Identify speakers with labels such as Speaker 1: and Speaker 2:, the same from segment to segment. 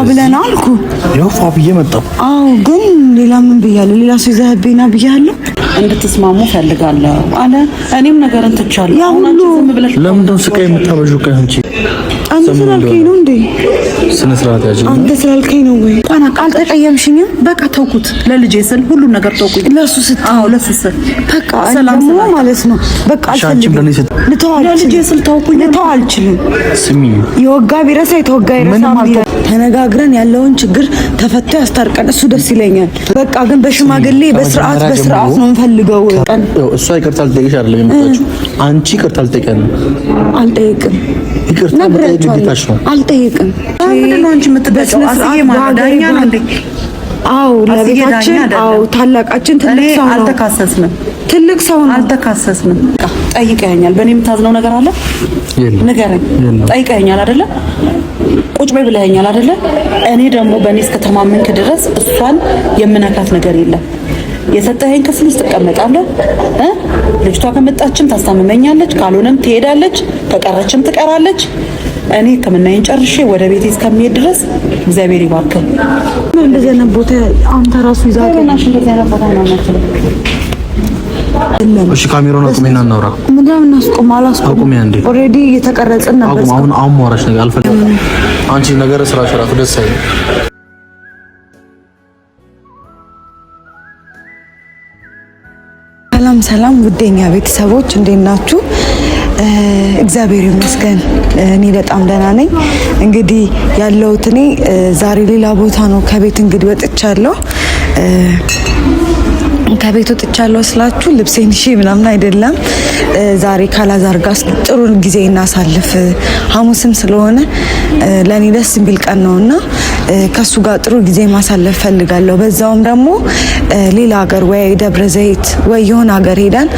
Speaker 1: ብለና አልኩ
Speaker 2: ያው ፋብዬ መጣው
Speaker 1: አው ግን ሌላ ምን ብያለሁ ሌላ ሰው ይዘህብኝና ብያለሁ
Speaker 3: እንድትስማሙ ፈልጋለሁ አለ እኔም ነገርን ትቻለሁ
Speaker 1: ያው ዝም ብለሽ
Speaker 2: ለምን ነው ስቃይ የምታበዡ ከአንቺ
Speaker 1: አንተ ስላልከኝ ነው እንዴ
Speaker 2: ስነ ስርዓት ያጂ
Speaker 1: አንተ ስላልከኝ ነው ወይ
Speaker 3: ቃና ቃል ተቀየምሽኝም በቃ ተውኩት ለልጄ ስል ሁሉ ነገር ተውኩኝ
Speaker 1: ለሱ ስትል
Speaker 3: አው ለሱ ስል
Speaker 1: በቃ ሰላም ማለት ነው በቃ አልፈልግም ለልጄ ስል ተውኩኝ ልተው አልችልም
Speaker 2: ስሚ
Speaker 1: የወጋ ቢረሳ የተወጋ ይረሳ ተነጋግረን ያለውን ችግር ተፈቶ ያስታርቀን እሱ ደስ ይለኛል በቃ ግን በሽማግሌ በስርዓት ነው እንፈልገው
Speaker 2: እሷ ይቅርታ ልጠይቅሽ አይደለም የመጣችው አንቺ ይቅርታ ልጠይቀን
Speaker 1: አልጠይቅም
Speaker 2: ይቅርታ ልጠይቅሽ ነው
Speaker 1: አልጠይቅም
Speaker 3: ምንድነው አንቺ የምትበጨው አስዬ ማዳኛ ነው እንዴ
Speaker 1: አው ለቤታችን አው ታላቃችን ትልቅ ሰው ነው
Speaker 3: አልተካሰስንም
Speaker 1: ትልቅ ሰው ነው
Speaker 3: አልተካሰስንም ጠይቀኛል በእኔ የምታዝነው ነገር አለ ንገረኝ ጠይቀኛል አይደለ ቁጭ በይ ብለኸኛል አይደለ እኔ ደግሞ በእኔ እስከተማመንክ ድረስ እሷን የምነካት ነገር የለም የሰጠኸኝ ክፍል ውስጥ ተቀመጣለህ ልጅቷ ከመጣችም ታስታምመኛለች ካልሆነም ትሄዳለች ከቀረችም ትቀራለች እኔ ከመናየን ጨርሼ ወደ ቤቴ እስከሚሄድ ድረስ እግዚአብሔር ይባርክ
Speaker 1: እንደዚህ አይነት ቦታ አንተ ራሱ ይዛከናሽ እንደዚህ አይነት ቦታ ነው ማለት
Speaker 2: እሺ ካሜራውን አቁሜና እናውራ
Speaker 1: ምንድነው እናስቆም
Speaker 2: አቁሜ አንዴ
Speaker 1: ኦሬዲ እየተቀረጽን ነበር
Speaker 2: አሁን ማውራሽ ነገር አልፈልግም አንቺ ነገር ስራሽ ራሱ ደስ አይልም
Speaker 1: ሰላም ውዴኛ ቤተሰቦች እንዴት ናችሁ እግዚአብሔር ይመስገን እኔ በጣም ደህና ነኝ እንግዲህ ያለሁት እኔ ዛሬ ሌላ ቦታ ነው ከቤት እንግዲህ ወጥቻለሁ ከቤት ወጥቻለሁ ስላችሁ ልብሴን እሺ ምናምን አይደለም ዛሬ ካላዛር ጋር ጥሩ ጊዜ እናሳልፍ ሐሙስም ስለሆነ ለኔ ደስ የሚል ቀን ነውና ከሱ ጋር ጥሩ ጊዜ ማሳለፍ ፈልጋለሁ በዛውም ደግሞ ሌላ ሀገር ወይ ደብረ ዘይት ወይ የሆነ ሀገር ሄደን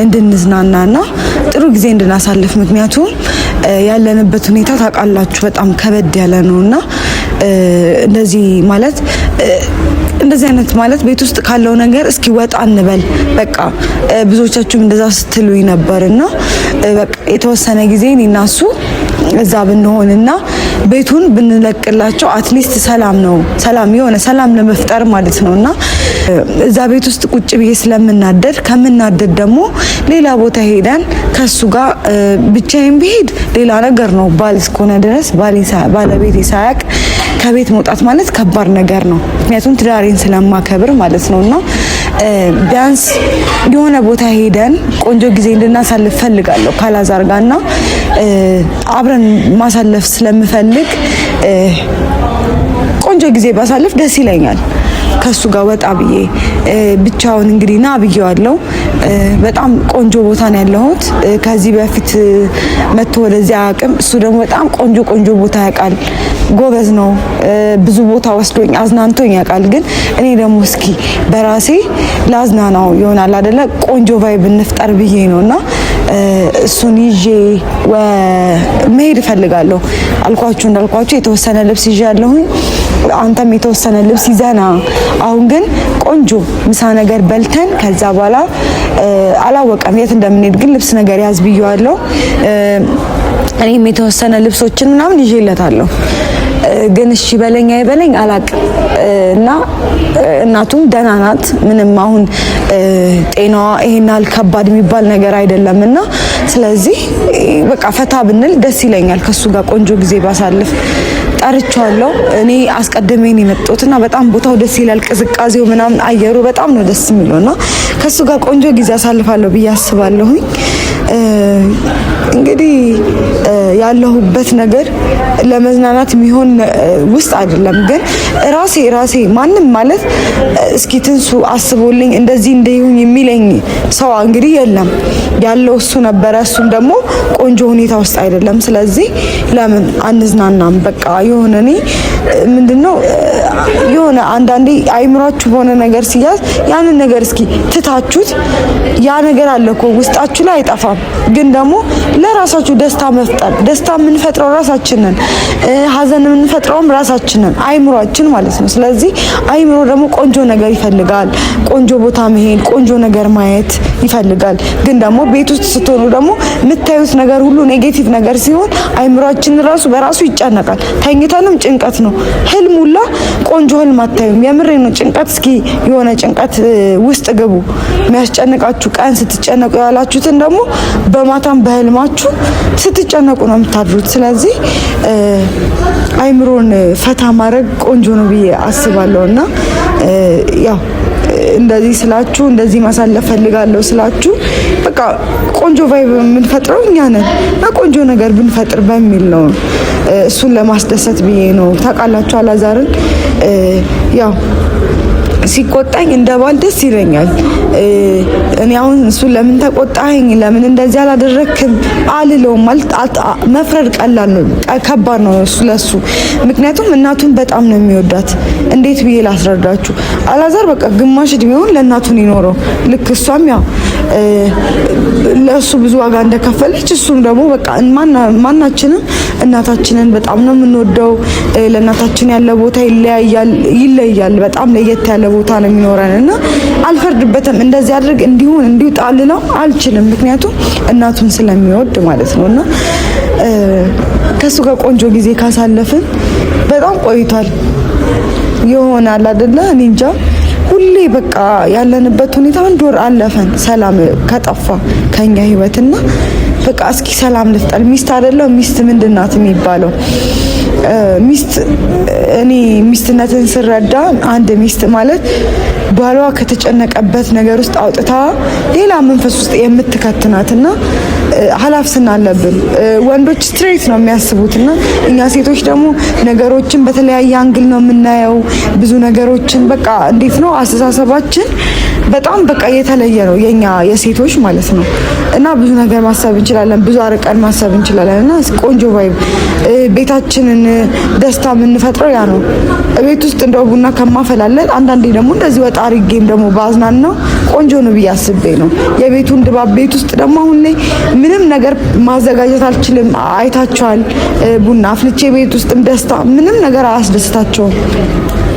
Speaker 1: እንድንዝናናና ጥሩ ጊዜ እንድናሳልፍ ምክንያቱም ያለንበት ሁኔታ ታውቃላችሁ በጣም ከበድ ያለ ነውና እንደዚህ ማለት እንደዚህ አይነት ማለት ቤት ውስጥ ካለው ነገር እስኪ ወጣ እንበል በቃ ብዙዎቻችሁ እንደዛ ስትሉኝ ነበርና በቃ የተወሰነ ጊዜ እኔና እሱ እዛ ብንሆንና ቤቱን ብንለቅላቸው አትሊስት ሰላም የሆነ ሰላም ለመፍጠር ማለት ነውና እዛ ቤት ውስጥ ቁጭ ብዬ ስለምናደድ ከምናደድ ደግሞ ሌላ ቦታ ሄደን ከሱ ጋር ብቻዬን ብሄድ ሌላ ነገር ነው ባል እስከሆነ ድረስ ባለቤቴ ሳያቅ ከቤት መውጣት ማለት ከባድ ነገር ነው ምክንያቱም ትዳሬን ስለማከብር ማለት ነውና ቢያንስ የሆነ ቦታ ሄደን ቆንጆ ጊዜ እንድናሳልፍ ፈልጋለሁ ካላዛር ጋርና አብረን ማሳለፍ ስለምፈልግ ቆንጆ ጊዜ ባሳልፍ ደስ ይለኛል ከሱ ጋር ወጣ ብዬ ብቻውን እንግዲህ ና ብዬዋለሁ በጣም ቆንጆ ቦታ ነው ያለሁት ከዚህ በፊት መጥቶ ወደዚያ አቅም እሱ ደግሞ በጣም ቆንጆ ቦታ ያውቃል ጎበዝ ነው ብዙ ቦታ ወስዶኝ አዝናንቶኝ ያውቃል ግን እኔ ደግሞ እስኪ በራሴ ላዝናናው ይሆናል አይደለ ቆንጆ ቫይብ እንፍጠር ብዬ ነውና እሱን ይዤ መሄድ ፈልጋለሁ እንዳልኳችሁ የተወሰነ ልብስ ይዣለሁኝ አንተም የተወሰነ ልብስ ይዘና አሁን ግን ቆንጆ ምሳ ነገር በልተን ከዛ በኋላ አላወቀም የት እንደምንሄድ ግን ልብስ ነገር ያዝ ብዬዋለሁ እኔም የተወሰነ ልብሶችን ምናምን ይዤለታለሁ ግን እሺ በለኝ አይበለኝ አላቅም እና እናቱም ደህና ናት ምንም አሁን ጤናዋ ይሄናል ከባድ የሚባል ነገር አይደለምና ስለዚህ በቃ ፈታ ብንል ደስ ይለኛል ከሱ ጋር ቆንጆ ጊዜ ባሳልፍ ጠርቻለሁ እኔ አስቀድሜን የመጣሁትና በጣም ቦታው ደስ ይላል ቅዝቃዜው ምናምን አየሩ በጣም ነው ደስ የሚለውና ከሱ ጋር ቆንጆ ጊዜ አሳልፋለሁ ብዬ አስባለሁኝ እንግዲህ ያለሁበት ነገር ለመዝናናት የሚሆን ውስጥ አይደለም ግን ራሴ ማንም ማለት እስኪ ትንሱ አስቦልኝ እንደዚህ እንደይሁን የሚለኝ ሰው እንግዲህ የለም ያለው እሱ ነበረ እሱም ደግሞ ቆንጆ ሁኔታ ውስጥ አይደለም ስለዚህ ለምን አንዝናናም በቃ የሆነ እኔ ምንድነው የሆነ አንዳንዴ አይምራችሁ በሆነ ነገር ሲያዝ ያንን ነገር እስኪ ትታችሁት ያ ነገር አለ እኮ ውስጣችሁ ላይ አይጠፋም ሀሳብ ግን ደግሞ ለራሳችሁ ደስታ መፍጠር ደስታ የምንፈጥረው ራሳችንን ሀዘን የምንፈጥረውም ራሳችንን አይምሮአችን ማለት ነው። ስለዚህ አይምሮ ደግሞ ቆንጆ ነገር ይፈልጋል። ቆንጆ ቦታ መሄድ ቆንጆ ነገር ማየት ይፈልጋል። ግን ደግሞ ቤት ውስጥ ስትሆኑ ደግሞ የምታዩት ነገር ሁሉ ኔጌቲቭ ነገር ሲሆን አይምሮአችን ራሱ በራሱ ይጨነቃል። ተኝተንም ጭንቀት ነው። ህልም ሁላ ቆንጆ ህልም አታዩም። የምሬ ነው። ጭንቀት እስኪ የሆነ ጭንቀት ውስጥ ግቡ። የሚያስጨንቃችሁ ቀን ስትጨነቁ ያላችሁትን ደግሞ በማታም በህልማችሁ ስትጨነቁ ነው የምታድሩት። ስለዚህ አይምሮን ፈታ ማድረግ ቆንጆ ነው ብዬ አስባለሁና ያው እንደዚህ ስላችሁ እንደዚህ ማሳለፍ ፈልጋለሁ ስላችሁ በቃ ቆንጆ ቫይብ የምንፈጥረው እኛ ነን እና ቆንጆ ነገር ብንፈጥር በሚል ነው። እሱን ለማስደሰት ብዬ ነው። ታውቃላችሁ አላዛርን ያው ሲቆጣኝ እንደባል ደስ ይለኛል። እኔ አሁን እሱን ለምን ተቆጣኝ ለምን እንደዚህ አላደረክም አልለውም ማለት መፍረድ ቀላል ነው፣ ከባድ ነው እሱ ለሱ። ምክንያቱም እናቱን በጣም ነው የሚወዳት። እንዴት ብዬ ላስረዳችሁ? አላዛር በቃ ግማሽ እድሜውን ለእናቱን ይኖረው ልክ እሷም ያው ለሱ ብዙ ዋጋ እንደከፈለች እሱም ደግሞ በቃ ማናችንም እናታችንን በጣም ነው የምንወደው። ለእናታችን ያለ ቦታ ይለያል። በጣም ለየት ያለ ቦታ ነው የሚኖረንና አልፈርድበትም። እንደዚህ አድርግ እንዲሁን እንዲሁ ጣልለው አልችልም። ምክንያቱም እናቱን ስለሚወድ ማለት ነውና ከሱ ጋር ቆንጆ ጊዜ ካሳለፍን በጣም ቆይቷል ይሆናል አይደለ? እኔ እንጃ ሁሌ በቃ ያለንበት ሁኔታ አንድ ወር አለፈን ሰላም ከጠፋ ከኛ ህይወትና በቃ እስኪ ሰላም ልፍጠር። ሚስት አይደለም ሚስት ምንድናት የሚባለው? ሚስት እኔ ሚስትነትን ስረዳ አንድ ሚስት ማለት ባሏ ከተጨነቀበት ነገር ውስጥ አውጥታ ሌላ መንፈስ ውስጥ የምትከትናትና ኃላፊነት አለብን። ወንዶች ስትሬት ነው የሚያስቡትና እኛ ሴቶች ደግሞ ነገሮችን በተለያየ አንግል ነው የምናየው። ብዙ ነገሮችን በቃ እንዴት ነው አስተሳሰባችን በጣም በቃ የተለየ ነው የኛ የሴቶች ማለት ነው። እና ብዙ ነገር ማሰብ እንችላለን፣ ብዙ አርቀን ማሰብ እንችላለን። እና ቆንጆ ቫይብ ቤታችንን ደስታ የምንፈጥረው ያ ነው። ቤት ውስጥ እንደው ቡና ከማፈላለል አንዳንዴ ደግሞ እንደዚህ ወጣ አድርጌም ደግሞ ባዝናን ነው ቆንጆ ነው ብዬ አስቤ ነው። የቤቱን ድባብ ቤት ውስጥ ደግሞ አሁን ላይ ምንም ነገር ማዘጋጀት አልችልም። አይታችኋል። ቡና አፍልቼ ቤት ውስጥም ደስታ ምንም ነገር አያስደስታቸውም።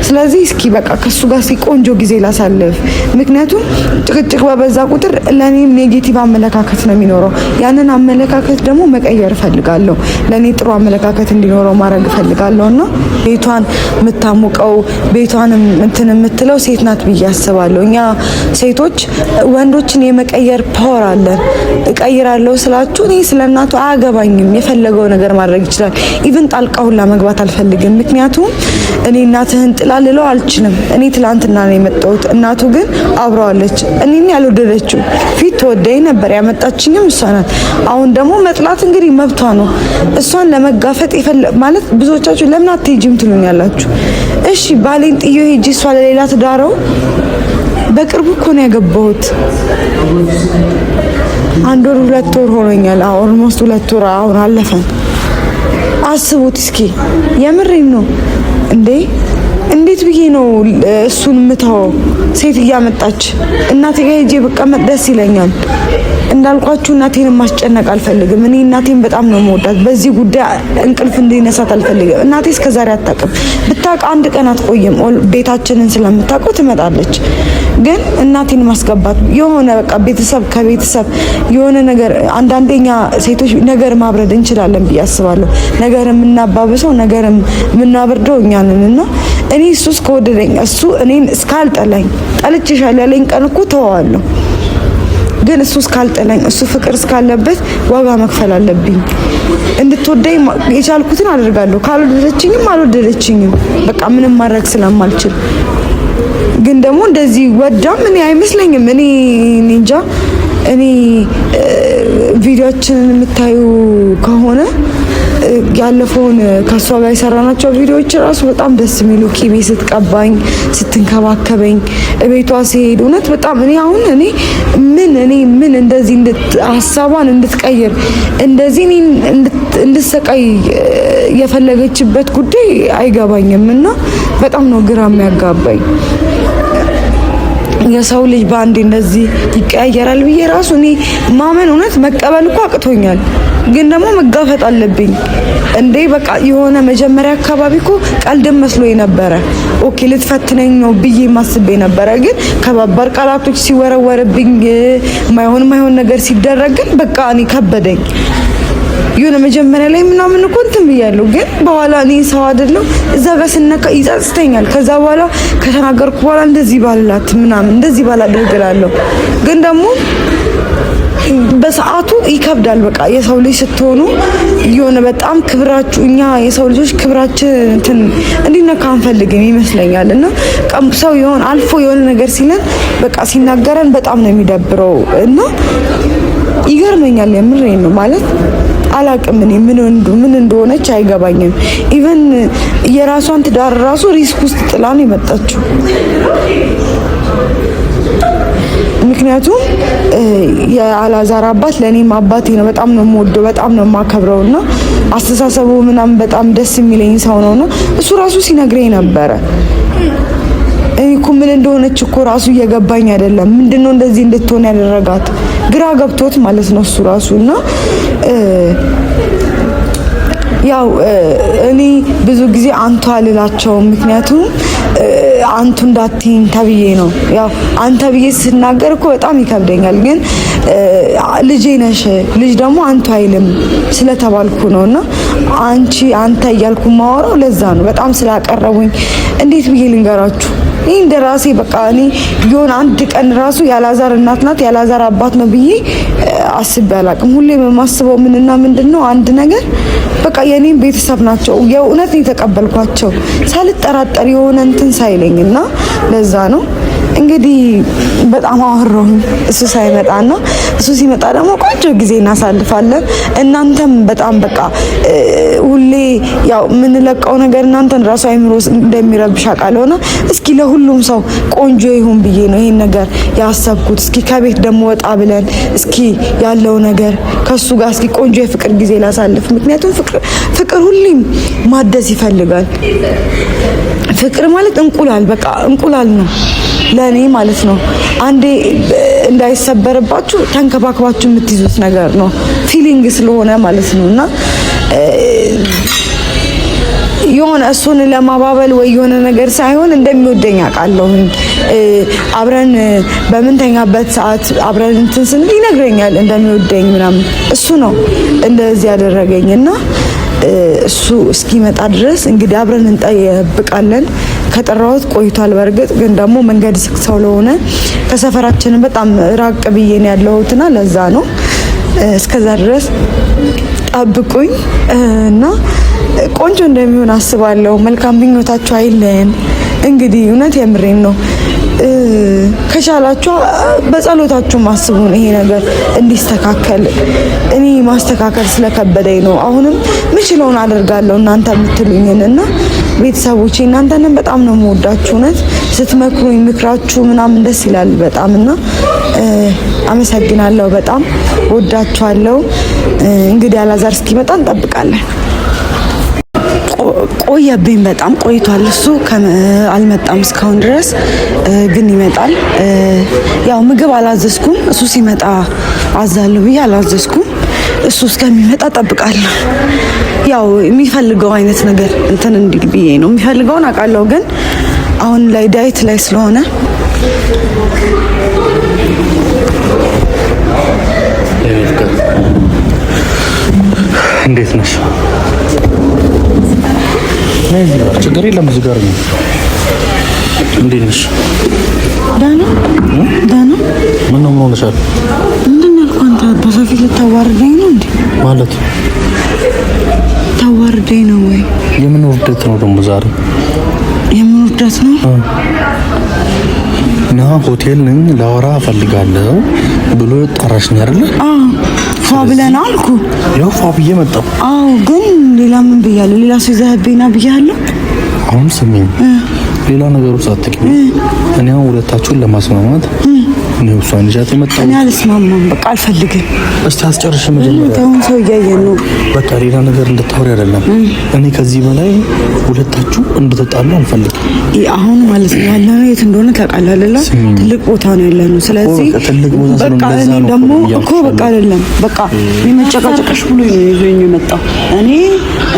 Speaker 1: ስለዚህ እስኪ በቃ ከሱ ጋር ቆንጆ ጊዜ ላሳልፍ። ምክንያቱም ጭቅጭቅ በበዛ ቁጥር ለኔም ኔጌቲቭ አመለካከት ነው የሚኖረው። ያንን አመለካከት ደግሞ መቀየር ፈልጋለሁ። ለኔ ጥሩ አመለካከት እንዲኖረው ማድረግ ፈልጋለሁና ቤቷን የምታሙቀው ቤቷን እንትን የምትለው ሴት ናት ብዬ አስባለሁ። እኛ ሴቶች ወንዶችን የመቀየር ፓወር አለን። እቀይራለሁ ስላችሁ እኔ ስለእናቱ አያገባኝም። የፈለገው ነገር ማድረግ ይችላል። ኢቭን ጣልቃ ሁላ መግባት አልፈልግም። ምክንያቱም እኔ እናትህን ጥላልለው አልችልም። እኔ ትላንትና ነው የመጣሁት። እናቱ ግን አብረዋለች። እኔን ያልወደደችው ፊት ተወደኝ ነበር ያመጣችኝም እሷ ናት። አሁን ደግሞ መጥላት እንግዲህ መብቷ ነው። እሷን ለመጋፈጥ ማለት ብዙዎቻችሁ ለምን አትሄጂም ትሉኛላችሁ። እሺ ባሌን ጥዬ ሄጂ እሷ ለሌላ ትዳረው። በቅርቡ እኮ ነው ያገባሁት። አንድ ወር 2 ወር ሆኖኛል። ኦልሞስት 2 ወር አሁን አለፈን። አስቡት እስኪ የምሬን ነው እንዴ! እንዴት ብዬ ነው እሱን ምታው? ሴት እያመጣች እናቴ ጋር ሄጄ ብቀመጥ ደስ ይለኛል። እንዳልኳችሁ እናቴን ማስጨነቅ አልፈልግም። እኔ እናቴን በጣም ነው የምወዳት። በዚህ ጉዳይ እንቅልፍ እንዲነሳት አልፈልግም። እናቴ እስከዛሬ አታውቅም። ብታውቅ አንድ ቀን አትቆይም። ቤታችንን ስለምታውቀው ትመጣለች። ግን እናቴን ማስገባት የሆነ በቃ ቤተሰብ ከቤተሰብ የሆነ ነገር አንዳንዴኛ ሴቶች ነገር ማብረድ እንችላለን ብዬ አስባለሁ። ነገር የምናባብሰው ነገር የምናበርደው እኛ ነንና እኔ እሱ እስከወደደኝ እሱ እኔን እስካልጠላኝ ጠልቼሻለሁ ያለኝ ቀን እኮ ተዋዋለሁ። ግን እሱ እስካልጠላኝ እሱ ፍቅር እስካለበት ዋጋ መክፈል አለብኝ። እንድትወደኝ የቻልኩትን አደርጋለሁ። ካልወደደችኝም አልወደደችኝም። በቃ ምንም ማድረግ ስለማልችል ግን ደግሞ እንደዚህ ወዳም እኔ አይመስለኝም። እኔ እንጃ። እኔ ቪዲዮአችንን የምታዩ ከሆነ ያለፈውን ከሷ ጋር የሰራናቸው ቪዲዮዎች ራሱ በጣም ደስ የሚሉ ቂቤ ስትቀባኝ ስትንከባከበኝ ቤቷ ሲሄድ እውነት በጣም እኔ ምን እንደዚህ ሀሳቧን እንድትቀይር እንደዚህ እንድትሰቃይ የፈለገችበት ጉዳይ አይገባኝም እና በጣም ነው ግራ የሚያጋባኝ። የሰው ልጅ ባንዴ እንደዚህ ይቀያየራል ብዬ ራሱ እኔ ማመን እውነት መቀበል እኮ አቅቶኛል። ግን ደግሞ መጋፈጥ አለብኝ እንዴ። በቃ የሆነ መጀመሪያ አካባቢ እኮ ቀልድም መስሎኝ ነበረ። ኦኬ ልትፈትነኝ ነው ብዬ ማስቤ ነበረ። ግን ከባባር ቃላቶች ሲወረወርብኝ ማይሆን ነገር ሲደረግ ግን በቃ እኔ ከበደኝ። የሆነ መጀመሪያ ላይ ምናምን እኮ እንትን ብያለሁ። ግን በኋላ እኔ ሰው አይደለም እዛ ጋር ስነካ ይጸጽተኛል። ከዛ በኋላ ከተናገርኩ በኋላ እንደዚህ ባልላት ምናምን እንደዚህ ባላደርግላለሁ። ግን ደግሞ በሰዓቱ ይከብዳል። በቃ የሰው ልጅ ስትሆኑ የሆነ በጣም ክብራችሁ እኛ የሰው ልጆች ክብራችን እንትን እንዲነካ አንፈልግም ይመስለኛል። እና ሰው የሆነ አልፎ የሆነ ነገር ሲለን በቃ ሲናገረን በጣም ነው የሚደብረው እና ይገርመኛል። የምሬን ነው ማለት አላቅም እኔ ምን እንደሆነች አይገባኝም። ኢቨን የራሷን ትዳር ራሱ ሪስክ ውስጥ ጥላ ነው የመጣችው። ምክንያቱም የአላዛር አባት ለኔም አባቴ ነው። በጣም ነው የምወደው፣ በጣም ነው የማከብረውና አስተሳሰቡ ምናምን በጣም ደስ የሚለኝ ሰው ነውና እሱ ራሱ ሲነግረኝ ነበረ። እኔ እኮ ምን እንደሆነች እኮ ራሱ እየገባኝ አይደለም። ምንድነው እንደዚህ እንድትሆን ያደረጋት ግራ ገብቶት ማለት ነው እሱ ራሱና ያው እኔ ብዙ ጊዜ አንቱ አልላቸውም። ምክንያቱም አንቱ እንዳትይኝ ተብዬ ነው። ያው አንተ ብዬ ስናገር እኮ በጣም ይከብደኛል። ግን ልጄ ነሽ፣ ልጅ ደግሞ አንቱ አይልም ስለተባልኩ ነውና አንተ እያልኩ ማወራው ለዛ ነው። በጣም ስላቀረቡኝ እንዴት ብዬ ልንገራችሁ? እኔ እንደራሴ በቃ እኔ ቢሆን አንድ ቀን ራሱ ያላዛር እናት ናት ያላዛር አባት ነው ብዬ አስቤ አላቅም። ሁሌ የማስበው ምንድነው አንድ ነገር በቃ የኔም ቤተሰብ ናቸው። የእውነት ነው የተቀበልኳቸው ሳልጠራጠር የሆነ እንትን ሳይለኝና ለዛ ነው እንግዲህ በጣም አወራሁኝ። እሱ ሳይመጣና እሱ ሲመጣ ደግሞ ቆንጆ ጊዜ እናሳልፋለን። እናንተም በጣም በቃ ሁሌ ያው የምንለቀው ነገር እናንተን ራሱ አይምሮ እንደሚረብሽ አውቃለሁና እስኪ ለሁሉም ሰው ቆንጆ ይሁን ብዬ ነው ይሄን ነገር ያሰብኩት። እስኪ ከቤት ደግሞ ወጣ ብለን እስኪ ያለው ነገር ከሱ ጋር እስኪ ቆንጆ የፍቅር ጊዜ ላሳልፍ። ምክንያቱም ፍቅር ሁሌም ማደስ ይፈልጋል። ፍቅር ማለት እንቁላል በቃ እንቁላል ነው ለኔ ማለት ነው። አንዴ እንዳይሰበርባችሁ ተንከባክባችሁ የምትይዙት ነገር ነው። ፊሊንግ ስለሆነ ማለት ነውና የሆነ እሱን ለማባበል ወይ የሆነ ነገር ሳይሆን እንደሚወደኝ አውቃለሁኝ። አብረን በምንተኛበት ሰዓት አብረን እንትን ስንል ይነግረኛል እንደሚወደኝ ምናምን። እሱ ነው እንደዚህ ያደረገኝና እሱ እስኪመጣ ድረስ እንግዲህ አብረን እንጠብቃለን። ከጠራሁት ቆይቷል። በርግጥ ግን ደግሞ መንገድ ዝግ ስለሆነ ከሰፈራችን በጣም ራቅ ብዬ ነው ያለሁትና ለዛ ነው። እስከዛ ድረስ ጠብቁኝ እና ቆንጆ እንደሚሆን አስባለሁ። መልካም ምኞታችሁ አይለን። እንግዲህ እውነት የምሬን ነው። ከቻላችሁ በጸሎታችሁ ማስቡን ይሄ ነገር እንዲስተካከል። እኔ ማስተካከል ስለከበደኝ ነው። አሁንም ምችለውን አደርጋለሁ እናንተ የምትሉኝንና ቤተሰቦቼ እናንተንም በጣም ነው የምወዳችሁ። እውነት ስትመክሩኝ ምክራችሁ ምናምን ደስ ይላል በጣምና አመሰግናለሁ። በጣም ወዳችኋለሁ። እንግዲህ አላዛር እስኪመጣ እንጠብቃለን። ቆየብኝ፣ በጣም ቆይቷል። እሱ አልመጣም እስካሁን ድረስ ግን ይመጣል። ያው ምግብ አላዘዝኩም። እሱ ሲመጣ አዛለሁ ብዬ አላዘዝኩም። እሱ እስከሚመጣ ጠብቃለሁ። ያው የሚፈልገው አይነት ነገር እንትን እንዲል ብዬ ነው። የሚፈልገውን አውቃለሁ፣ ግን አሁን ላይ ዳይት ላይ ስለሆነ
Speaker 2: እንዴት ነሽ? ችግር የለም። እዚህ ጋር ነው። እንዴት ነሽ?
Speaker 1: ደህና ደህና።
Speaker 2: ምን ነው ሆነሻል?
Speaker 1: ምንድን ነው ያልኩህ? አንተ በሰው ፊት ልታዋርደኝ ነው እንዴ?
Speaker 2: ማለት
Speaker 1: ታዋርደኝ ነው ወይ?
Speaker 2: የምን ውርደት ነው ደግሞ ዛሬ?
Speaker 1: የምን ውርደት ነው?
Speaker 2: እና ሆቴል ነኝ ላወራ እፈልጋለሁ ብሎ ጠራሽኝ አይደለ?
Speaker 1: አዎ ፏ ብለን አልኩ።
Speaker 2: ያው ፏ ብዬ መጣሁ።
Speaker 1: አዎ ግን ሌላ ምን ብያለሁ? ሌላ ሰው ይዘህብኝና ብያለሁ።
Speaker 2: አሁን ስሚኝ፣ ሌላ ነገር ውስጥ አትግቢ። እኔ አሁን ሁለታችሁን ለማስማማት ነው እሷን ይዣት የመጣሁት።
Speaker 1: እኔ አልስማማም፣ በቃ አልፈልግም።
Speaker 2: እስቲ አስጨርሽ መጀመሪያ።
Speaker 1: አሁን ሰው እያየን ነው።
Speaker 2: በቃ ሌላ ነገር እንድታወሪ አይደለም። እኔ ከዚህ በላይ ሁለታችሁ እንድትጣሉ አልፈልግም።
Speaker 1: አሁን ማለት ነው ያለነው የት እንደሆነ ታውቃለህ አይደለ? ትልቅ ቦታ ነው ያለነው። ስለዚህ በቃ እኔ ደግሞ እኮ በቃ አይደለም በቃ እኔ መጨቃጨቅሽ ብሎ ነው ይዞኝ የመጣው። እኔ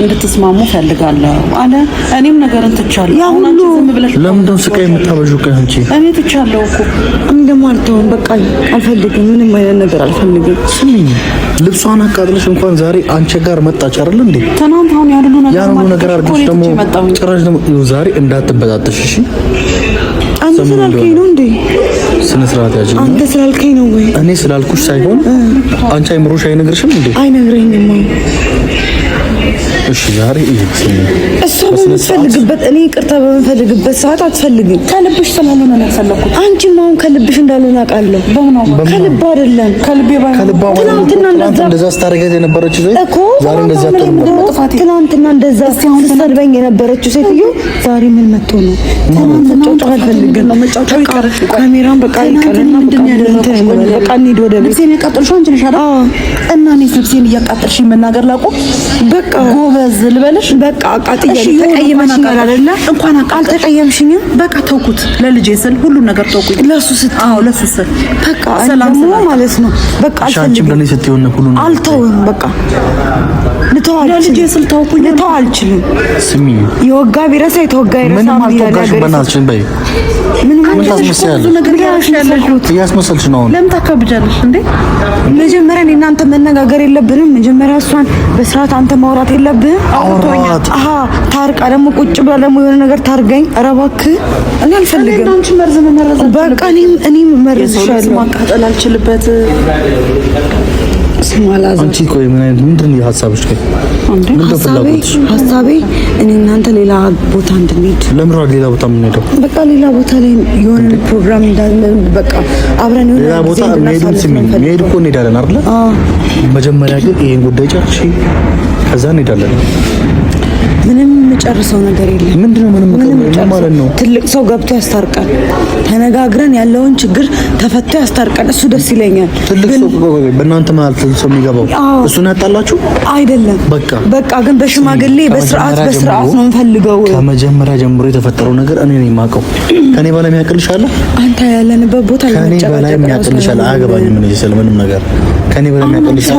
Speaker 1: እንድትስማሙ ፈልጋለሁ አለ። እኔም ነገርን ትቻለሁ። አሁን አንቺ ዝም ብለሽ
Speaker 2: ለምን ደው ስቃይ የምታበዡ ከአንቺ?
Speaker 1: እኔ ትቻለሁ እኮ እኔ ደግሞ አልተውም። በቃ አልፈልግም፣ ምንም አይነት ነገር አልፈልግም።
Speaker 2: ስሚኝ፣ ልብሷን አቃጥለሽ እንኳን ዛሬ አንቺ ጋር መጣች አይደል እንዴ?
Speaker 3: ትናንት አሁን
Speaker 2: ያሉ ነገር አድርገሽ ደግሞ ጭራሽ ደግሞ ዛሬ እንዳትበጣጥሽ። እሺ
Speaker 1: አንተ ስላልከኝ ነው እንዴ?
Speaker 2: ስነ ስርዓት ያጂ።
Speaker 1: አንተ ስላልከኝ ነው ወይ?
Speaker 2: እኔ ስላልኩሽ ሳይሆን አንቺ አይምሮሽ አይነግርሽም እንዴ?
Speaker 1: አይነግረኝም።
Speaker 2: እሺ ዛሬ ይሄ
Speaker 1: እሱ በምትፈልግበት እኔ ይቅርታ በምፈልግበት ሰዓት አትፈልግም። ከልብሽ ስላልሆነ ነው ያፈለኩት። አንቺም አሁን ከልብሽ እንዳልሆነ አውቃለሁ። ከልብ አይደለም። ትናንትና
Speaker 2: እንደዛ ስታረጋት የነበረችው ሴት ዛሬ እንደዛ
Speaker 1: ትናንትና እንደዛ ስትሰርበኝ የነበረችው ሴትዮ ዛሬ ምን መጥቶ ነው? መጫወት አልፈልግም። ካሜራን በቃ ይቀርና በቃ እንሂድ ወደ ቤት።
Speaker 3: ልብሴን ያቃጠልሽው አንቺ ነሽ አይደል? እና እኔ ልብሴን እያቃጠልሽ መናገር ላቁም?
Speaker 1: በቃ
Speaker 3: ጎበዝ ልበልሽ።
Speaker 1: በቃ አቃጥያለሁ። ተቀየመሽኛል አይደለ?
Speaker 3: እንኳን
Speaker 1: አልተቀየምሽኝም።
Speaker 3: በቃ ተውኩት። ለልጄ ስል ሁሉን ነገር ተውኩኝ።
Speaker 1: ለሱ ስል
Speaker 3: ለሱ ስል
Speaker 1: በቃ ሰላም ማለት ነው። በቃ
Speaker 2: አልፈልግም። ለኔ ስትሆን ሁሉን
Speaker 1: አልተውም። በቃ
Speaker 3: ለልጄ ስል ተውኩኝ።
Speaker 1: ልተው አልችልም።
Speaker 2: ስሚ፣
Speaker 1: የወጋ ቢረሳ የተወጋ ይረሳ።
Speaker 2: ምንም አልተወጋሽም። በእናትሽን በይ። ምን ታስመስያለሽ?
Speaker 3: ነገር
Speaker 2: እያስመሰልሽ ነው።
Speaker 3: ለምን ታካብጃለሽ እንዴ?
Speaker 1: መጀመሪያ እኔ እናንተ መነጋገር የለብንም? መጀመሪያ እሷን በስርዓት አንተ ማውራት የለብህም?
Speaker 2: አውራት።
Speaker 1: ታርቃ ደግሞ ቁጭ ብላ ደግሞ የሆነ ነገር ታርገኝ። ኧረ እባክህ እኔ አልፈልግም።
Speaker 3: አንቺ መርዝ መመረዝ
Speaker 1: በቃ እኔም መርዝሻለሁ።
Speaker 3: ማቃጠል አልችልበት።
Speaker 2: አንቺ ቆይ ምንድን ነው ሀሳብሽ?
Speaker 1: ሀሳቤ እኔ እናንተ ሌላ ቦታ እንድንሄድ።
Speaker 2: ለምን ሌላ ቦታ የምንሄደው?
Speaker 1: በቃ ሌላ ቦታ ላይ የሆነ ፕሮግራም በቃ አብረን የሆነ
Speaker 2: ሌላ ቦታ መሄድ እኮ እንሄዳለን አይደል? መጀመሪያ ግን ይሄን ጉዳይ ጨርሺ፣ ከዛ እንሄዳለን።
Speaker 1: ምንም የምጨርሰው ነገር የለም።
Speaker 2: ምንድነው? ምንም ማለት ነው።
Speaker 1: ትልቅ ሰው ገብቶ ያስታርቃል። ተነጋግረን ያለውን ችግር ተፈቶ ያስታርቃል። እሱ ደስ ይለኛል።
Speaker 2: ትልቅ ሰው በእናንተ ማለት ትልቅ ሰው የሚገባው እሱን ያጣላችሁ አይደለም። በቃ ግን በሽማግሌ በስርዓት ነው የምፈልገው። ከመጀመሪያ ጀምሮ የተፈጠረው ነገር እኔ ነኝ የማውቀው። ከኔ በላይ የሚያውቅልሽ አለ?
Speaker 1: አንተ ያለንበት ቦታ
Speaker 2: ከኔ በላይ የሚያውቅልሽ አለ? አያገባኝም። ምን ይሰል ምንም ነገር ከኔ በላይ የሚያውቅልሽ አለ?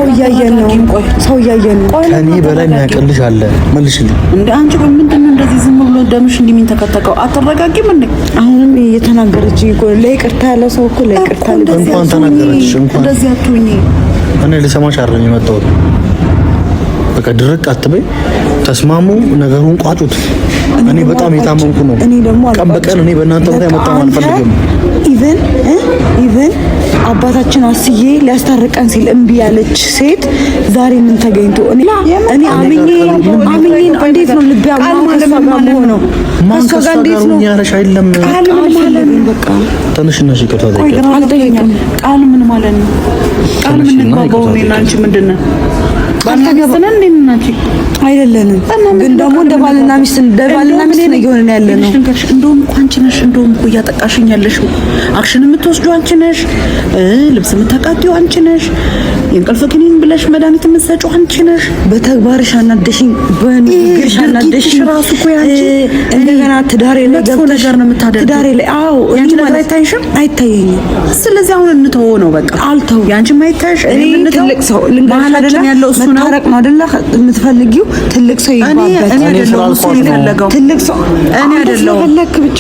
Speaker 1: ሰው እያየን ነው።
Speaker 2: ከኔ በላይ የሚያውቅልሽ አለ? መልሽልኝ።
Speaker 3: እንደ አንቺ ምንድነው እንደዚህ ዝም ብሎ ደምሽ እንደሚንተከተከው? አትረጋጊም እንዴ?
Speaker 1: አሁንም እየተናገረች ይቆል ለይቅርታ ያለ ሰው እኮ ለይቅርታ
Speaker 2: እንኳን ተናገረች። እንኳን
Speaker 3: እንደዚህ አትሁኚ።
Speaker 2: እኔ ልሰማሽ አይደለም የመጣሁት። በቃ ድርቅ አትበይ። ተስማሙ፣ ነገሩን ቋጩት። እኔ በጣም የታመምኩ ነው።
Speaker 1: እኔ ደግሞ
Speaker 2: ቀን በቀን እኔ በእናንተ ቦታ መጣም አልፈልግም።
Speaker 1: ኢቨን አባታችን አስዬ ሊያስታርቀን ሲል እምቢ ያለች ሴት ዛሬ ምን ተገኝቶ እኔ አምኜ እንዴት ነው ልብ ያማው ነው
Speaker 2: ማን ከሷ ጋር ያለሽ አይደለም።
Speaker 1: በቃ
Speaker 2: ተነሽና ይቅርታ
Speaker 1: አልጠየቅም።
Speaker 3: ቃል ምን ማለት ነው? ቃል ምን ነው? እኔና አንቺ ምንድነው? ባልተገናኘን እንዴ? አንቺ አይደለንም ግን ደግሞ እንደ ባልና ሚስት ነው እየሆነን ያለነው። እንደውም እኮ አንቺ ነሽ እኮ እያጠቃሽኝ ያለሽው። አክሽን የምትወስዱ አንቺ ነሽ። ልብስ የምታቃጥዪው አንቺ ነሽ። የእንቅልፍ ክኒን ብለሽ መድኃኒት የምትሰጪው አንቺ ነሽ።
Speaker 1: በተግባርሽ አናደሽኝ፣ በንግግርሽ አናደሽኝ።
Speaker 3: ራሱ እኮ ያንቺ
Speaker 1: እንደገና ትዳሬ ላይ ገብተሽ
Speaker 3: ነገር ነው የምታደርጊው።
Speaker 1: ትዳሬ ላይ
Speaker 3: ያንቺ ነገር አይታይሽም?
Speaker 1: አይታየኝም።
Speaker 3: ስለዚህ አሁን እንተወው ነው በቃ።
Speaker 1: አልተው
Speaker 3: ያንቺ ማይታይሽ
Speaker 1: እኔ ትልቅ ሰው ልንገርሽ ያለው እሱ ነው። መታረቅ ነው አይደለ የምትፈልጊው? ትልቅ ሰው ይባባል።
Speaker 3: እኔ አይደለሁም እሱ የፈለገው።
Speaker 1: ትልቅ ሰው
Speaker 3: እኔ አይደለሁም።
Speaker 1: ፈለክ ብቻ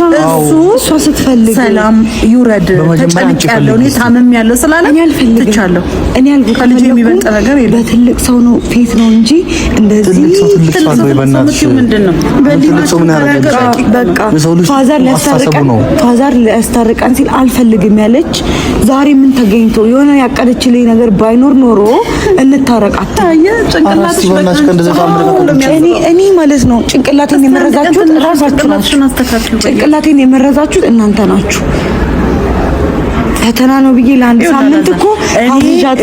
Speaker 1: እሷ ስትፈልግ
Speaker 3: ሰላም ይውረድ። ተጨንቄያለሁ፣ እኔ ታምሜያለሁ ስላለኝ ትቻለሁ።
Speaker 1: እኔ ከልጅ የሚበልጥ ነገር የለም። በትልቅ ሰው ነው ፌት ነው እንጂ እንደዚህ
Speaker 2: ትልቅ ሰው በእናትሽ
Speaker 3: ምንድነው?
Speaker 2: ትልቅ ሰው ምን ያደርጋል?
Speaker 1: በቃ ፋዘር ሊያስታርቀን ሲል አልፈልግም ያለች ዛሬ ምን ተገኝቶ የሆነ ያቀደችልኝ ነገር ባይኖር ኖሮ እንታረቃት።
Speaker 3: ጭንቅላትሽ
Speaker 1: እኔ ማለት ነው ጭንቅላቴን የመረዛችሁት ራሳችሁ ናችሁ። ጭንቅላቴን የመረዛችሁት እናንተ ናችሁ። ፈተና ነው ብዬ ለአንድ ሳምንት እኮ አውጃት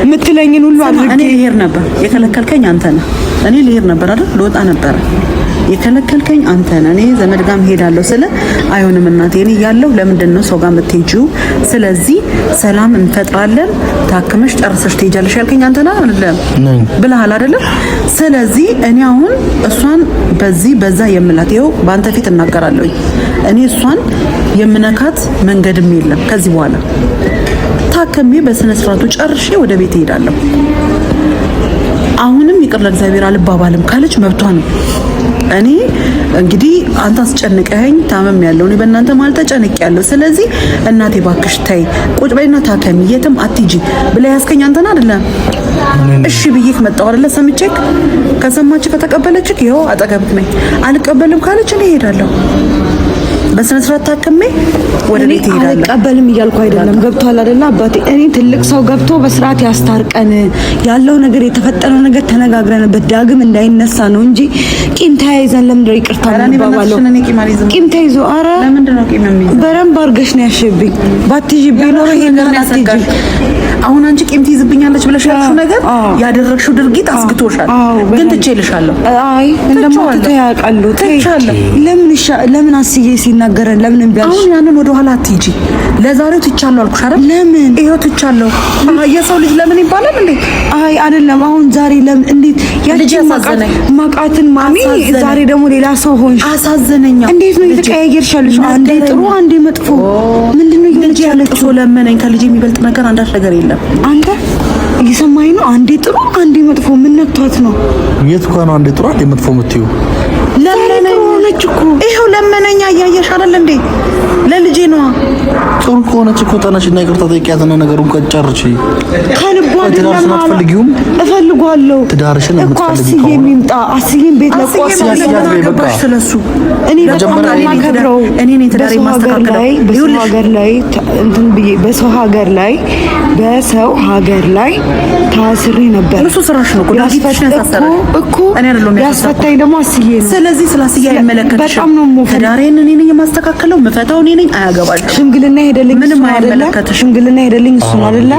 Speaker 1: የምትለኝን ሁሉ አድርጌ
Speaker 3: እኔ ልሄድ ነበር። የከለከልከኝ አንተ ነህ። እኔ ልሄድ ነበር አይደል? ልወጣ ነበር። የከለከልከኝ አንተ ነህ። እኔ ዘመድ ጋር ሄዳለሁ ስለ አይሆንም እናቴ እኔ ያለው ለምንድን ነው ሰው ጋር የምትሄጂው? ስለዚህ ሰላም እንፈጥራለን ታክመሽ ጨርሰሽ ትሄጃለሽ ያልከኝ አንተ ነህ አይደለም ብለሃል አይደለም? ስለዚህ እኔ አሁን እሷን በዚህ በዛ የምላት ይኸው በአንተ ፊት እናገራለሁ። እኔ እሷን የምነካት መንገድም የለም ከዚህ በኋላ ታከሜ በስነ ስርዓቱ ጨርሼ ወደ ቤት እሄዳለሁ። አሁንም ይቅር ለእግዚአብሔር አልባባልም ካለች መብቷ ነው። እኔ እንግዲህ አንተ አስጨንቀኸኝ ታመም ያለው እኔ በእናንተ ማለት ተጨንቅ ያለው ስለዚህ እናቴ ባክሽ ተይ ቁጭ በይና ታከሚ የትም አትጂ ብላ ያስከኝ አንተና አይደለም? እሺ ብዬሽ መጣሁ አይደለ? ሰምቼክ ከሰማች ከተቀበለችክ ይኸው አጠገብክ ነኝ። አልቀበልም ካለች እኔ እሄዳለሁ። በስነ ስርዓት ታከሜ ወደ ቤት እሄዳለሁ።
Speaker 1: አልቀበልም እያልኩ አይደለም። ገብቷል አይደለ አባቴ? እኔ ትልቅ ሰው ገብቶ በስርዓት ያስታርቀን ያለው ነገር የተፈጠረው ነገር ተነጋግረንበት ዳግም እንዳይነሳ ነው እንጂ ቂም ተያይዘን ለምንድነው ይቅርታ እንባባለው? ቂም ተይዞ ኧረ
Speaker 3: ለምንድነው ቂም የሚይዘው?
Speaker 1: በረም አድርገሽ ነው ያሸብኝ። ባትይዥብኝ ኖሮ ይሄንን አትይዥ።
Speaker 3: አሁን አንቺ ቂም ትይዝብኛለች ብለሽ ያልሽው ነገር ያደረግሽው ድርጊት አስግቶሻል። ግን ትቼልሻለሁ።
Speaker 1: አይ እንደማትተይ ያውቃለሁ። ለምን አስዬ ሲናገረን ለምን እንቢያልሽ?
Speaker 3: አሁን ያንን ወደ ኋላ አትይጂ። ለዛሬው ትቻለሁ አልኩሽ አይደል?
Speaker 1: ለምን
Speaker 3: ይሄው ትቻለሁ። የሰው ልጅ ለምን ይባላል እንዴ?
Speaker 1: አይ አይደለም። አሁን ዛሬ ለምን እንዴት ያቺ ማቃትን ማሚ ዛሬ ደግሞ ሌላ ሰው ሆንሽ።
Speaker 3: አሳዘነኛ።
Speaker 1: እንዴት ነው የተቀያየርሻለሽ? አንዴ ጥሩ አንዴ መጥፎ ምንድነው
Speaker 3: ያለቅሶ ለመነኝ። ከልጅ የሚበልጥ ነገር አንዳች ነገር የለም።
Speaker 1: አንተ እየሰማኸኝ ነው? አንዴ ጥሩ አንዴ መጥፎ ምን ነክቷት ነው?
Speaker 2: የት እኮ ነው አንዴ ጥሩ አንዴ መጥፎ የምትይው?
Speaker 3: ለመነኝ ሆነች እኮ ይሄው ለመነኛ። እያየሽ አይደል እንዴ? ለልጄ ነው።
Speaker 2: ጥሩ ከሆነች እኮ ተነሽና ይቅርታ ጠይቂያትና ነገሩን ቀጨርሽ።
Speaker 1: ከልቧ
Speaker 2: ትዳርሽን አትፈልጊውም?
Speaker 1: እፈልጋለሁ
Speaker 2: ትዳርሽን
Speaker 1: እኮ አስዬ የሚምጣ አስዬን ቤት ለቆስ
Speaker 3: ያስገባሽ ስለሱ
Speaker 1: እኔ በመጀመሪያ ማከብረው
Speaker 3: እኔ ነኝ ትዳር የማስተካከለው።
Speaker 1: በሰው ሀገር ላይ እንትን ብዬ በሰው ሀገር ላይ ታስሪ ነበር።
Speaker 3: እሱ ስራሽ ነው
Speaker 1: እኮ እኔ አይደለም ያስፈታኝ ደግሞ አስዬ ነው።
Speaker 3: ስለዚህ ስላስዬ አይመለከትሽም።
Speaker 1: በጣም ነው ሞፈ
Speaker 3: ትዳሬን እኔ ነኝ የማስተካከለው፣ መፈታው እኔ ነኝ። አያገባሽ።
Speaker 1: ሽምግልና ሄደልኝ
Speaker 3: ምንም አይመለከትሽም።
Speaker 1: ሽምግልና ሄደልኝ እሱ ነው አይደለ?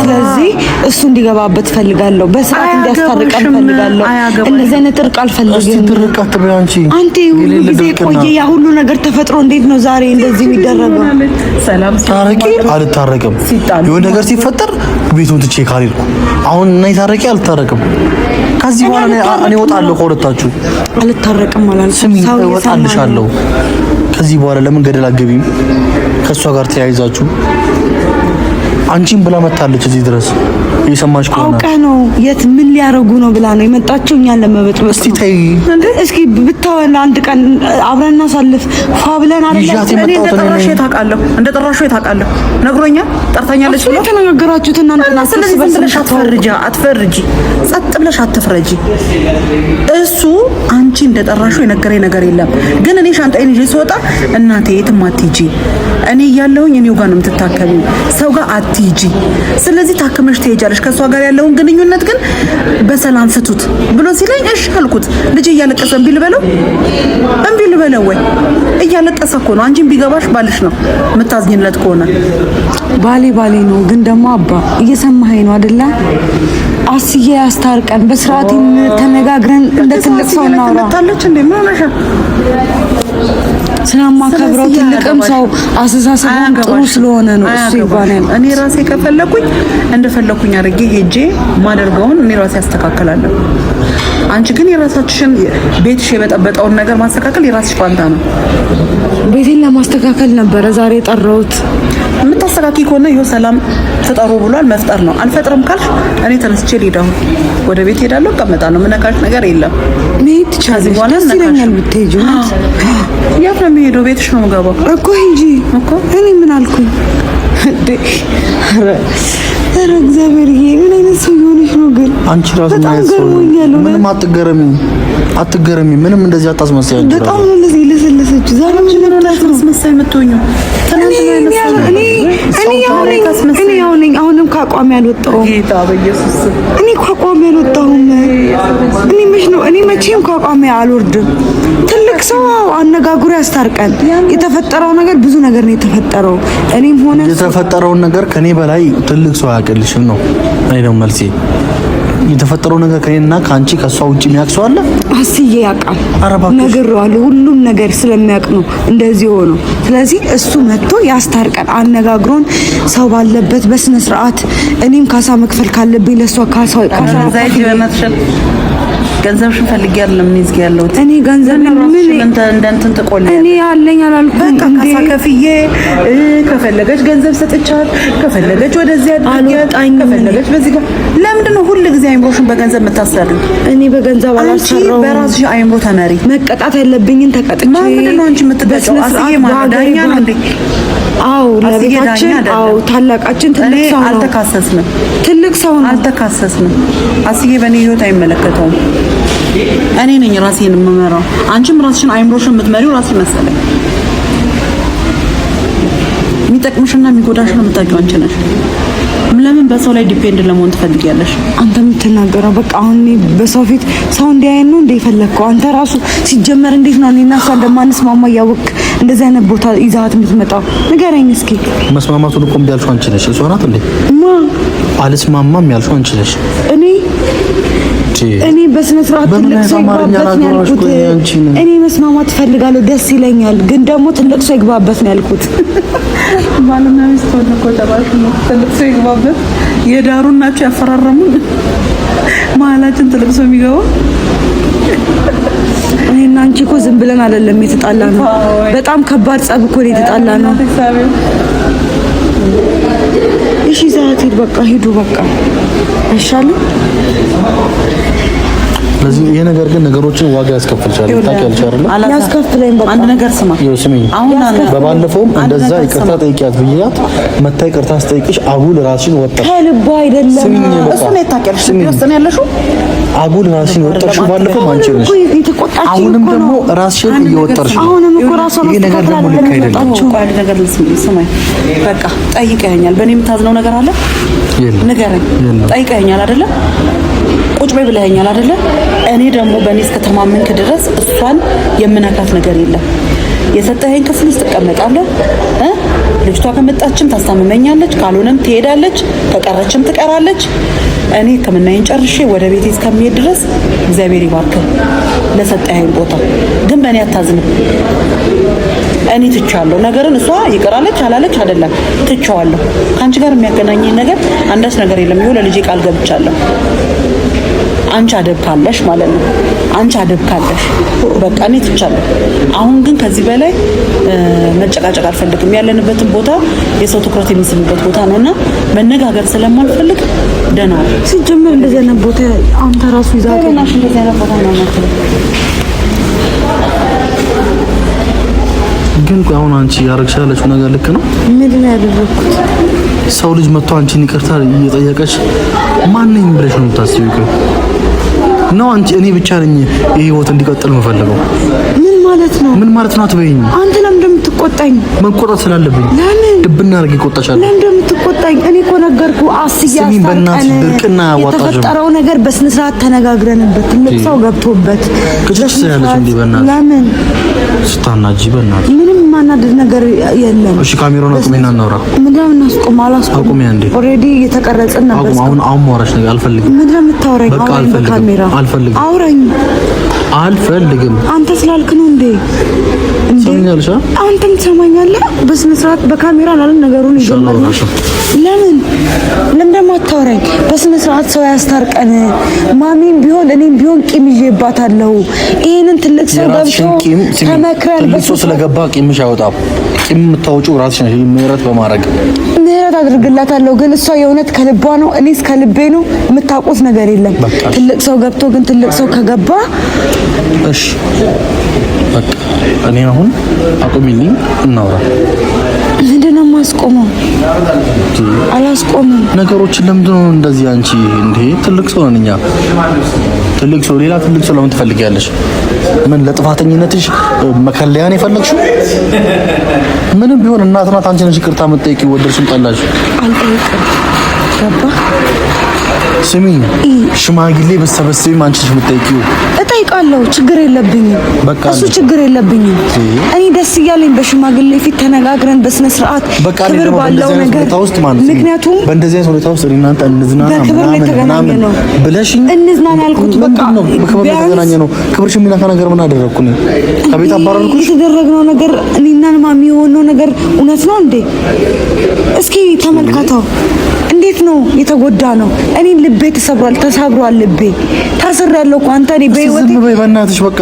Speaker 1: ስለዚህ እሱ እንዲገባበት ፈልጋለሁ፣ በስርዓት እንዲያስታርቀን ፈልጋለሁ። እንደዚህ አይነት እርቅ አልፈልግም።
Speaker 2: ትርቃት በአንቺ
Speaker 1: አንተ ሁሉ ጊዜ ቆየ ያ ሁሉ ነገር ተፈጥሮ እንዴት ነው ዛሬ እንደዚህ የሚደረገው?
Speaker 3: ሰላም
Speaker 2: ታረቂ አልታረቅም። የሆነ ነገር ሲፈጠር ቤቱን ትቼ ካልሄድኩ አሁን እና ታረቂ አልታረቅም። ከዚህ በኋላ እኔ እወጣለሁ። ከሁለታችሁ
Speaker 1: አልታረቅም ማለት
Speaker 2: ሰው እወጣልሻለሁ። ከዚህ በኋላ ለምን ገደል አትገቢም? ከሷ ጋር ተያይዛችሁ አንቺን ብላ መታለች እዚህ ድረስ እየሰማች ከሆነ
Speaker 1: አውቃ ነው። የት ምን ሊያረጉ ነው ብላ ነው የመጣችው እኛን ለመበጥበጥ።
Speaker 2: እስቲ ተይ
Speaker 1: እስኪ ብታወና አንድ ቀን አብረን እናሳልፍ ፏ ብለን አይደል?
Speaker 3: እኔ እንደጠራሽው የታውቃለሁ ነግሮኛል። ጠርታኛለች ብሎ
Speaker 1: ተነጋገራችሁት እናንተ ናችሁ።
Speaker 3: ስለዚህ ብለሽ አትፈርጂ፣ ጸጥ ብለሽ አትፍረጂ። እሱ አንቺ እንደጠራሽው የነገረኝ ነገር የለም። ግን እኔ ሻንጣዬን ይዤ ስወጣ እናቴ የትም አትሂጂ፣ እኔ እያለሁኝ እኔው ጋር ነው የምትታከሚው፣ ሰው ጋር አትሂጂ። ስለዚህ ታክመሽ ትሄጃለሽ። ከሷ ጋር ያለውን ግንኙነት ግን በሰላም ፍቱት ብሎ ሲለኝ እሺ አልኩት። ልጅ እያለቀሰ እምቢ ልበለው ወይ? እያለቀሰ እኮ ነው። አንቺን ቢገባሽ ባልሽ ነው የምታዝኝለት ከሆነ
Speaker 1: ባሌ ነው። ግን ደግሞ አባ እየሰማኸኝ ነው አይደለ? አስዬ ያስታርቀን፣ በስርዓት ተነጋግረን እንደ ትልቅ ሰው እናውራ።
Speaker 3: ታለች እንዴ? ምን ሆነሽ?
Speaker 1: ስለማከብረው ትልቅም ሰው አስተሳሰቡም ጥሩ ስለሆነ ነው እሱ ይባላል።
Speaker 3: እኔ ራሴ ከፈለኩኝ እንደፈለኩኝ አድርጌ ሄጄ ማደርገውን እኔ ራሴ አስተካክላለሁ። አንቺ ግን የራሳችሽን ቤትሽ የበጠበጠውን ነገር ማስተካከል የራስሽ ፋንታ ነው።
Speaker 1: ቤቴን ለማስተካከል ነበረ ዛሬ ጠራሁት።
Speaker 3: የምታስተካኪ ከሆነ ይኸው ሰላም ፍጠሩ ብሏል። መፍጠር ነው። አልፈጥርም ካልሽ እኔ ተነስቼ ልሄዳሁ፣ ወደ ቤት ሄዳለሁ፣ እቀመጣለሁ። ምነካሽ ነገር የለም።
Speaker 1: መሄድ ትችያለሽ። ደስ ይለኛል ብትሄጂ።
Speaker 3: የት ነው የሚሄደው? ቤትሽ ነው የምገባው
Speaker 1: እኮ ሂጂ እኮ። እኔ ምን አልኩኝ? ኧረ እግዚአብሔርዬ ምን አይነት ሰው የሆነሽ ነው ግን?
Speaker 2: አንቺ ራሱ ምንም አትገረሚ። ምንም እንደዚህ አታስመስይ። አንቺ ራሱ
Speaker 1: በጣም ነው እንደዚህ ለሰለሰች። ዛሬ ምን ሆነ
Speaker 3: አስመሳይ የምትሆኚው?
Speaker 1: እኔ ያው ነኝ። አሁንም ከአቋሜ አልወጣሁም።
Speaker 3: ጌታ በኢየሱስ
Speaker 1: እኔ ከአቋሜ አልወጣሁም። እኔ መቼም ከአቋሜ አልወርድም። ትልቅ ሰው አነጋግሮ ያስታርቀን። የተፈጠረው ነገር ብዙ ነገር ነው የተፈጠረው። እኔም ሆነ
Speaker 2: የተፈጠረውን ነገር ከኔ በላይ ትልቅ ሰው አያውቅልሽም ነው። እኔ ደግሞ መልሴ የተፈጠረው ነገር ከኔና ካንቺ ከሷ ውጪ የሚያውቅ ሰው አለ?
Speaker 1: አስዬ ያውቃል። ነግሬዋለሁ። ሁሉም ነገር ስለሚያውቅ ነው እንደዚህ ሆኖ። ስለዚህ እሱ መጥቶ ያስታርቀን፣ አነጋግሮን ሰው ባለበት በስነ ስርዓት እኔም ካሳ መክፈል ካለብኝ ለሷ ካሳ
Speaker 3: ገንዘብሽን ፈልጌ አይደለም እዚህ ያለሁት።
Speaker 1: እኔ ገንዘብ ምን
Speaker 3: እንትን ተቆልኝ
Speaker 1: እኔ ያለኝ አላልኩም።
Speaker 3: ካሳ ከፍዬ ከፈለገች ገንዘብ ሰጥቻት፣ ከፈለገች ወደዚህ አድርጊያት፣ ከፈለገች በዚህ ጋር ለምንድን ነው ሁሉ ጊዜ አይምሮሽን በገንዘብ የምታሰሪው?
Speaker 1: እኔ በገንዘብ አላሰራው።
Speaker 3: በራስሽ አይምሮ ተመሪ።
Speaker 1: መቀጣት ያለብኝን ተቀጥቼ
Speaker 3: ምንድን ነው አንቺ የምትበጫው? አስዬ ማለት ዳኛ ነው እንዴ?
Speaker 1: አዎ ለቤታችን፣ አዎ ታላቃችን ትልቅ ሰው ነው።
Speaker 3: አልተካሰስንም።
Speaker 1: ትልቅ ሰው ነው።
Speaker 3: አልተካሰስንም። አስዬ በእኔ ህይወት አይመለከተውም። እኔ ነኝ ራሴን የምመራው። አንቺም ራስሽን አይምሮሽን የምትመሪው ራስሽ መሰለኝ። የሚጠቅምሽና የሚጎዳሽን የምታውቂው አንቺ ነሽ። ለምን በሰው ላይ ዲፔንድ ለመሆን ትፈልጊያለሽ?
Speaker 1: አንተ የምትናገረው በቃ አሁን በሰው ፊት ሰው እንዲያየን ነው እንደ የፈለግከው? አንተ ራሱ ሲጀመር እንዴት ነው እኔና እሷ እንደማንስማማ እያወቅህ እንደዚህ አይነት ቦታ ይዛት የምትመጣው? ንገረኝ እስኪ።
Speaker 2: መስማማቱን እኮ እምቢ ያልሽው አንቺ ነሽ። እሷ ናት እንዴ? አልስማማም ያልሽው አንቺ ነሽ። እኔ በስነ ስርዓት ትልቅ ሰው ይግባበት ነው ያልኩት። እኔ መስማማት እፈልጋለሁ፣ ደስ ይለኛል፣ ግን ደግሞ ትልቅ ሰው ይግባበት ነው ያልኩት።
Speaker 3: ባልና ሚስት ሆነ እኮ ተባልኩ። ትልቅ ሰው ይግባበት የዳሩን ናቸው ያፈራረሙን። መሀላችን ትልቅ ሰው የሚገባው
Speaker 1: እኔና አንቺ እኮ ዝም ብለን አይደለም የተጣላ ነው። በጣም ከባድ ጸብ እኮ ነው የተጣላ ነው። እሺ ዛት ሂድ፣ በቃ ሂዱ፣ በቃ አይሻልም?
Speaker 2: ስለዚህ ይሄ ነገር ግን ነገሮችን ዋጋ ያስከፍልሻል። ታውቂያለሽ አይደል?
Speaker 1: ያስከፍለኝ። በቃ
Speaker 3: አንድ ነገር ስማ፣
Speaker 2: ስሚኝ። በባለፈውም እንደዛ ይቅርታ ጠይቂያት ብያት መታ ይቅርታ አስጠይቅሽ አጉል ራስሽን ወጣሽ።
Speaker 1: ከልቧ አይደለም
Speaker 3: እሱ ነው የታውቂያለሽ። ውስጥ ነው ያለሽው።
Speaker 2: አጉል ራስሽን ወጣሽ። ባለፈው አንቺ ነሽ፣ አሁንም ደግሞ ራስሽን እየወጣሽ ነው።
Speaker 1: አሁንም እኮ ራስሽን
Speaker 2: ይሄ ነገር ደግሞ ልክ አይደለም።
Speaker 3: አንድ ነገር ስማኝ፣ በቃ ጠይቀኸኛል። በእኔ የምታዝነው ነገር አለ? ንገረኝ። ጠይቀኸኛል አይደለ? ቁጭ በይ ብለኸኛል አይደለ? እኔ ደግሞ በእኔ እስከተማመንክ ድረስ እሷን የምነካት ነገር የለም። የሰጠኸኝ ክፍል ውስጥ ትቀመጣለህ። ልጅቷ ከመጣችም ታስታምመኛለች፣ ካልሆነም ትሄዳለች፣ ከቀረችም ትቀራለች። እኔ ሕክምናዬን ጨርሼ ወደ ቤቴ እስከሚሄድ ድረስ እግዚአብሔር ይባርክህ ለሰጠኸኝ ቦታ። ግን በእኔ አታዝንም። እኔ ትቻለሁ ነገርን። እሷ ይቀራለች አላለች አይደለም፣ ትቻዋለሁ። ከአንቺ ጋር የሚያገናኘኝ ነገር አንዳች ነገር የለም። ይኸው ለልጄ ቃል ገብቻለሁ። አንቺ አደብ ካለሽ ማለት ነው። አንቺ አደብ ካለሽ በቃ እኔ ትቻለሁ። አሁን ግን ከዚህ በላይ መጨቃጨቅ አልፈልግም። ያለንበትን ቦታ የሰው ትኩረት የሚስብበት ቦታ ነውና መነጋገር ስለማልፈልግ ደህና ነው።
Speaker 1: ሲጀመር እንደዚህ አይነት ቦታ አንተ ራሱ ይዛት
Speaker 3: ናሽ። እንደዚህ አይነት ቦታ ነው ማለት ነው።
Speaker 2: ግን አሁን አንቺ ያረግሽ ያለችው ነገር ልክ ነው?
Speaker 1: ምንድን ነው ያደረኩት?
Speaker 2: ሰው ልጅ መጥቶ አንቺን ይቅርታ እየጠየቀች ማንኝ ብለሽ ነው የምታስቢው? ነው አንቺ እኔ ብቻ ነኝ ይሄ ህይወት እንዲቀጥል የምፈልገው?
Speaker 1: ምን ማለት ነው?
Speaker 2: ምን ማለት ነው አትበይኝ።
Speaker 1: አንተ ለምን እንደምትቆጣኝ?
Speaker 2: መቆጣት ስላለብኝ።
Speaker 1: ለምን
Speaker 2: ድብና አድርጌ እቆጣሻለሁ?
Speaker 1: ለምን እንደምትቆጣኝ? እኔ እኮ ነገርኩህ።
Speaker 2: ስሚኝ በእናትሽ ድርቅና ያዋጣሽ
Speaker 1: የተፈጠረው ነገር በስነ ስርዓት ተነጋግረንበት ትልቅ ሰው ገብቶበት
Speaker 2: ከጭስ ያለሽ እንዴ? በእናትሽ
Speaker 1: ለምን
Speaker 2: ስታናጂ? በእናትሽ
Speaker 1: ምንም ማናደድ ነገር የለም።
Speaker 2: እሺ ካሜራውን አቁሜና እናውራ።
Speaker 1: ምንድነው እናስቆም? አላስቆም።
Speaker 2: አቁሜ አንዴ
Speaker 1: ኦሬዲ እየተቀረጽን ነበር።
Speaker 2: አሁን ማውራሽ ነገር አልፈልግም።
Speaker 1: ምንድነው የምታወራኝ?
Speaker 2: በቃ አልፈልግም።
Speaker 1: አውራኝ።
Speaker 2: አልፈልግም።
Speaker 1: አንተ ስላልክ ነው እንዴ?
Speaker 2: ሰማኛለሽ?
Speaker 1: አንተም ትሰማኛለህ? በስነ ስርዓት በካሜራ አላለ ነገሩን ይጀምራል። ለምን ደግሞ አታወራኝ? በስነ ስርዓት ሰው ያስታርቀን። ማሚም ቢሆን እኔም ቢሆን ቂም ይዤባታለሁ። ይሄንን ትልቅ ሰው ገብቶ ተመክረን
Speaker 2: ትልቅ ሰው ስለገባ ቂምሽ አይወጣም። ቂም የምታወጪው ራስሽ ነሽ። ምህረት በማድረግ
Speaker 1: ምህረት አድርግላታለሁ። ግን እሷ የእውነት ከልቧ ነው፣ እኔስ ከልቤ ነው። የምታውቁት ነገር የለም። ትልቅ ሰው ገብቶ ግን ትልቅ ሰው ከገባ
Speaker 2: እሺ በቃ እኔ አሁን አቁሚልኝ፣ እናውራ።
Speaker 1: ምንድነው የማስቆመው? አላስቆምም
Speaker 2: ነገሮችን። ለምንድን ነው እንደዚህ አንቺ እንዴ? ትልቅ ሰው ነኝ። ትልቅ ሰው ሌላ ትልቅ ሰው ለምን ትፈልጊያለሽ? ምን ለጥፋተኝነትሽ መከለያን የፈለግሽው? ምንም ቢሆን እናት ናት። አንቺ ነሽ ይቅርታ የምትጠይቂው። ወደድሽም ጠላሽ
Speaker 1: አልጠይቅም። ገባ
Speaker 2: ስሚ ሽማግሌ በሰበሰብ አንቺ የምትጠይቂው
Speaker 1: እጠይቃለሁ። ችግር የለብኝም እሱ ችግር የለብኝም። እኔ ደስ እያለኝ በሽማግሌ ፊት ተነጋግረን በስነ ስርዓት ክብር ባለው ነገር ምክንያቱም
Speaker 2: በእንደዚህ አይነት ሁኔታ ውስጥ እናንተ እንዝናና ምናምን ብለሽኝ
Speaker 1: እንዝናና ያልኩት በቃ
Speaker 2: በክብር የተገናኘ ነው። ክብርሽ የሚነካ ነገር ምን አደረኩ ነው? ከቤት አባረርኩሽ?
Speaker 1: የተደረገው ነገር እኔና ማሚ የሆነው ነገር እውነት ነው እንዴ? እስኪ ተመልከተው። እንዴት ነው የተጎዳ ነው? እኔ ልቤ ተሰብሯል። ልቤ ታስሬያለሁ እኮ አንተ። እኔ በህይወቴ
Speaker 2: ዝም በይ በእናትሽ በቃ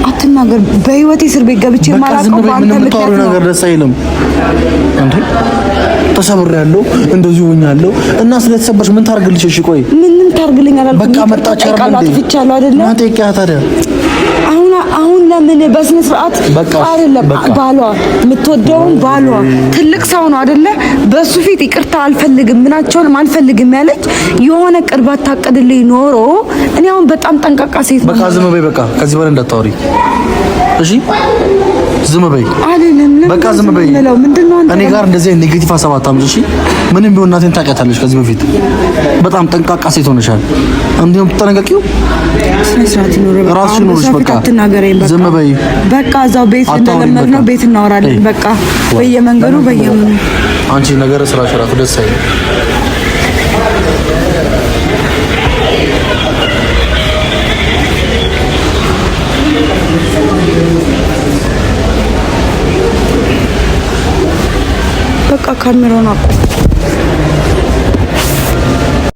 Speaker 1: አትናገር። በህይወቴ እስር ቤት ገብቼ ማላውቀው አንተ ምክንያት ነው
Speaker 2: ነገር ደስ አይልም እንዴ? ተሰብሬያለሁ እንደዚህ ሆኛለሁ እና ስለተሰበርሽ ምን ታርግልሽ? እሺ ቆይ ምንም ታርግልኝ አላልኩም። በቃ መጣች አጥፍቻለሁ አይደለ? እናንተ ይቀያ ታዲያ አሁን ለምን በስነ ስርዓት አይደለም? ባሏ የምትወደውን ባሏ ትልቅ ሰው ነው አይደለ? በሱ ፊት ይቅርታ አልፈልግም ምናቸውንም አልፈልግም ያለች የሆነ ቅርባት ታቀድልኝ ኖሮ እኔ አሁን በጣም ጠንቃቃ ሴት ነው። በቃ ዝም በይ በቃ ከዚህ በላይ እንዳታወሪ እሺ? ዝም በይ አይደለም በቃ ዝም በይ። እኔ ጋር እንደዚህ ኔጌቲቭ ሀሳብ አታምጪ እሺ? ምንም ቢሆን እናቴን ታውቂያታለሽ። ከዚህ በፊት በጣም ጠንቃቃ ሴት ሆነሻል። እንዴም ተጠንቀቂው። ስነስርዓት ይኖር ራስሽ ኖርሽ በቃ ዝም በይ በቃ እዛው ቤት እንደለመድነው ቤት እናወራለን በቃ በየመንገዱ በየምኑ አንቺ ነገር ስራሽ ራሱ ደስ አይልም። በቃ ካሜራውን አቁም።